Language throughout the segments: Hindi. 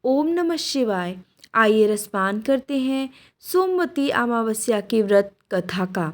ओम नमः शिवाय। आइए रसपान करते हैं सोमवती अमावस्या की व्रत कथा का।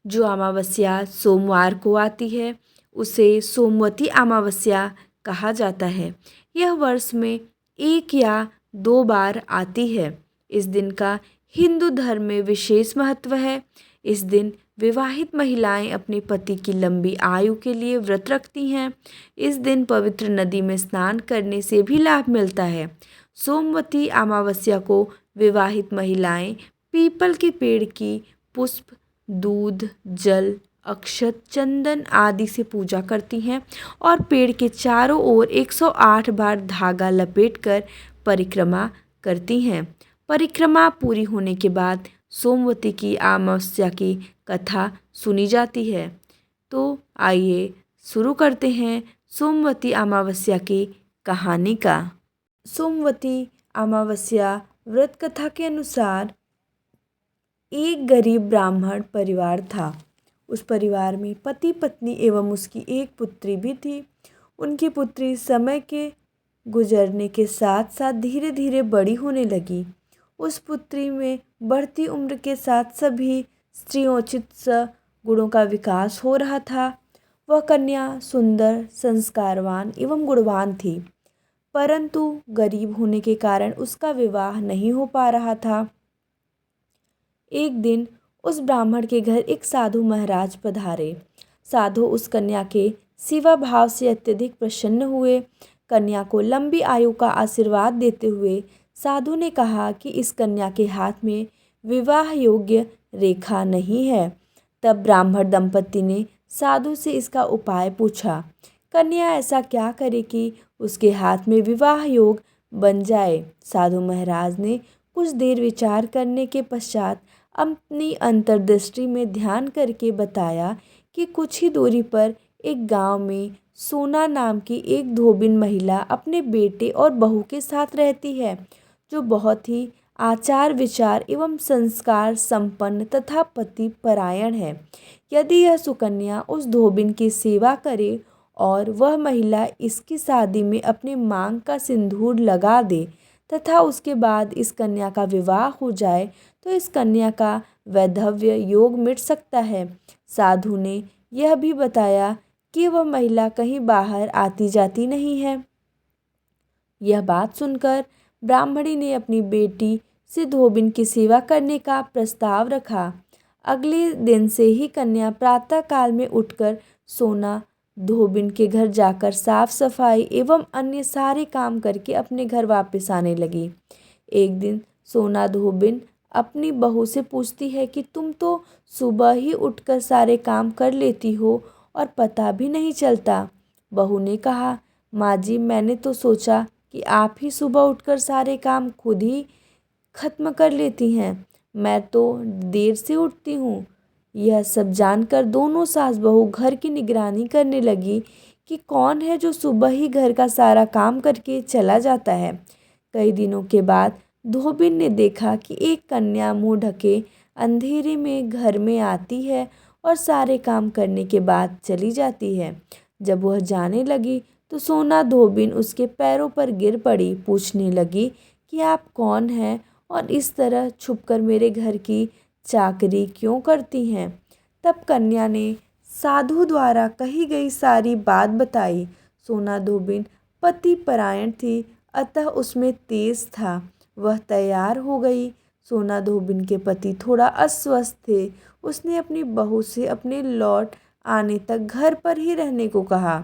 जो अमावस्या सोमवार को आती है उसे सोमवती अमावस्या कहा जाता है। यह वर्ष में एक या दो बार आती है। इस दिन का हिंदू धर्म में विशेष महत्व है। इस दिन विवाहित महिलाएं अपने पति की लंबी आयु के लिए व्रत रखती हैं। इस दिन पवित्र नदी में स्नान करने से भी लाभ मिलता है। सोमवती अमावस्या को विवाहित महिलाएं पीपल के पेड़ की पुष्प, दूध, जल, अक्षत, चंदन आदि से पूजा करती हैं और पेड़ के चारों ओर 108 बार धागा लपेटकर परिक्रमा करती हैं। परिक्रमा पूरी होने के बाद सोमवती की अमावस्या की कथा सुनी जाती है। तो आइए शुरू करते हैं सोमवती अमावस्या की कहानी का। सोमवती अमावस्या व्रत कथा के अनुसार एक गरीब ब्राह्मण परिवार था। उस परिवार में पति, पत्नी एवं उसकी एक पुत्री भी थी। उनकी पुत्री समय के गुजरने के साथ साथ धीरे धीरे बड़ी होने लगी। उस पुत्री में बढ़ती उम्र के साथ सभी स्त्रियोचित गुणों का विकास हो रहा था। वह कन्या सुंदर, संस्कारवान एवं गुणवान थी, परंतु गरीब होने के कारण उसका विवाह नहीं हो पा रहा था। एक दिन उस ब्राह्मण के घर एक साधु महाराज पधारे। साधु उस कन्या के सेवा भाव से अत्यधिक प्रसन्न हुए। कन्या को लंबी आयु का आशीर्वाद देते हुए साधु ने कहा कि इस कन्या के हाथ में विवाह योग्य रेखा नहीं है। तब ब्राह्मण दंपति ने साधु से इसका उपाय पूछा। कन्या ऐसा क्या करे कि उसके हाथ में विवाह योग बन जाए। साधु महाराज ने कुछ देर विचार करने के पश्चात अपनी अंतर्दृष्टि में ध्यान करके बताया कि कुछ ही दूरी पर एक गांव में सोना नाम की एक धोबिन महिला अपने बेटे और बहू के साथ रहती है, जो बहुत ही आचार विचार एवं संस्कार संपन्न तथा पति परायण है। यदि यह सुकन्या उस धोबिन की सेवा करे और वह महिला इसकी शादी में अपने मांग का सिंदूर लगा दे तथा उसके बाद इस कन्या का विवाह हो जाए तो इस कन्या का वैधव्य योग मिट सकता है। साधु ने यह भी बताया कि वह महिला कहीं बाहर आती जाती नहीं है। यह बात सुनकर ब्राह्मणी ने अपनी बेटी से धोबिन की सेवा करने का प्रस्ताव रखा। अगले दिन से ही कन्या प्रातः काल में उठकर सोना धोबिन के घर जाकर साफ सफाई एवं अन्य सारे काम करके अपने घर वापस आने लगी। एक दिन सोना धोबिन अपनी बहू से पूछती है कि तुम तो सुबह ही उठकर सारे काम कर लेती हो और पता भी नहीं चलता। बहू ने कहा, माँ जी, मैंने तो सोचा कि आप ही सुबह उठकर सारे काम खुद ही खत्म कर लेती हैं। मैं तो देर से उठती हूँ। यह सब जानकर दोनों सास बहू घर की निगरानी करने लगी कि कौन है जो सुबह ही घर का सारा काम करके चला जाता है। कई दिनों के बाद धोबिन ने देखा कि एक कन्या मुंह ढके अंधेरे में घर में आती है और सारे काम करने के बाद चली जाती है। जब वह जाने लगी तो सोना धोबिन उसके पैरों पर गिर पड़ी। पूछने लगी कि आप कौन हैं और इस तरह छुपकर मेरे घर की चाकरी क्यों करती हैं। तब कन्या ने साधु द्वारा कही गई सारी बात बताई। सोना धोबिन पति परायण थी, अतः उसमें तेज था। वह तैयार हो गई। सोना धोबिन के पति थोड़ा अस्वस्थ थे। उसने अपनी बहू से अपने लौट आने तक घर पर ही रहने को कहा।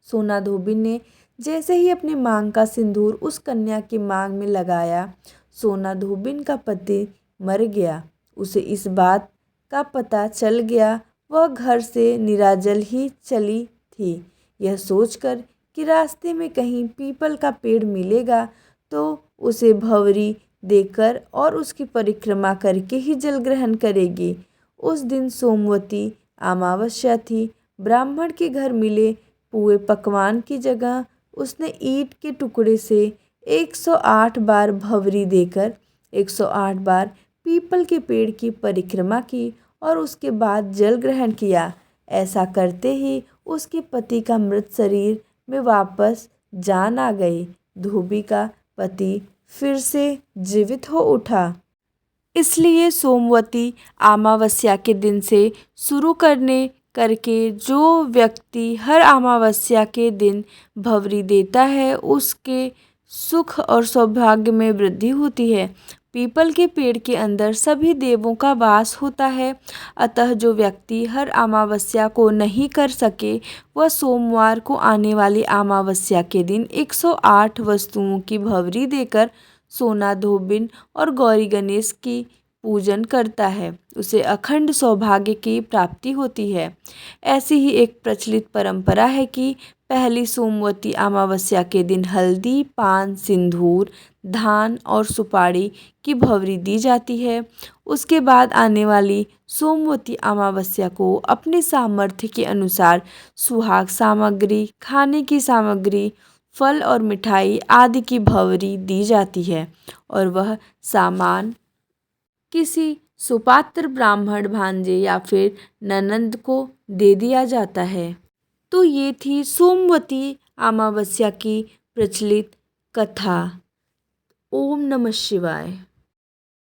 सोना धोबिन ने जैसे ही अपने मांग का सिंदूर उस कन्या की मांग में लगाया, सोना धोबिन का पति मर गया। उसे इस बात का पता चल गया। वह घर से निराजल ही चली थी। यह सोचकर कि रास्ते में कहीं पीपल का पेड़ मिलेगा तो उसे भंवरी देकर और उसकी परिक्रमा करके ही जल ग्रहण करेगी। उस दिन सोमवती अमावस्या थी। ब्राह्मण के घर मिले पुए पकवान की जगह उसने ईंट के टुकड़े से 108 बार भंवरी देकर 108 बार पीपल के पेड़ की परिक्रमा की और उसके बाद जल ग्रहण किया। ऐसा करते ही उसके पति का मृत शरीर में वापस जान आ गई। धोबी का पति फिर से जीवित हो उठा। इसलिए सोमवती अमावस्या के दिन से शुरू करके जो व्यक्ति हर अमावस्या के दिन भवरी देता है उसके सुख और सौभाग्य में वृद्धि होती है। पीपल के पेड़ के अंदर सभी देवों का वास होता है, अतः जो व्यक्ति हर अमावस्या को नहीं कर सके वह सोमवार को आने वाली अमावस्या के दिन 108 वस्तुओं की भवरी देकर सोना धोबिन और गौरी गणेश की पूजन करता है, उसे अखंड सौभाग्य की प्राप्ति होती है। ऐसी ही एक प्रचलित परंपरा है कि पहली सोमवती अमावस्या के दिन हल्दी, पान, सिंदूर, धान और सुपारी की भवरी दी जाती है। उसके बाद आने वाली सोमवती अमावस्या को अपने सामर्थ्य के अनुसार सुहाग सामग्री, खाने की सामग्री, फल और मिठाई आदि की भवरी दी जाती है और वह सामान किसी सुपात्र ब्राह्मण भांजे या फिर ननंद को दे दिया जाता है। तो ये थी सोमवती अमावस्या की प्रचलित कथा। ओम नमः शिवाय।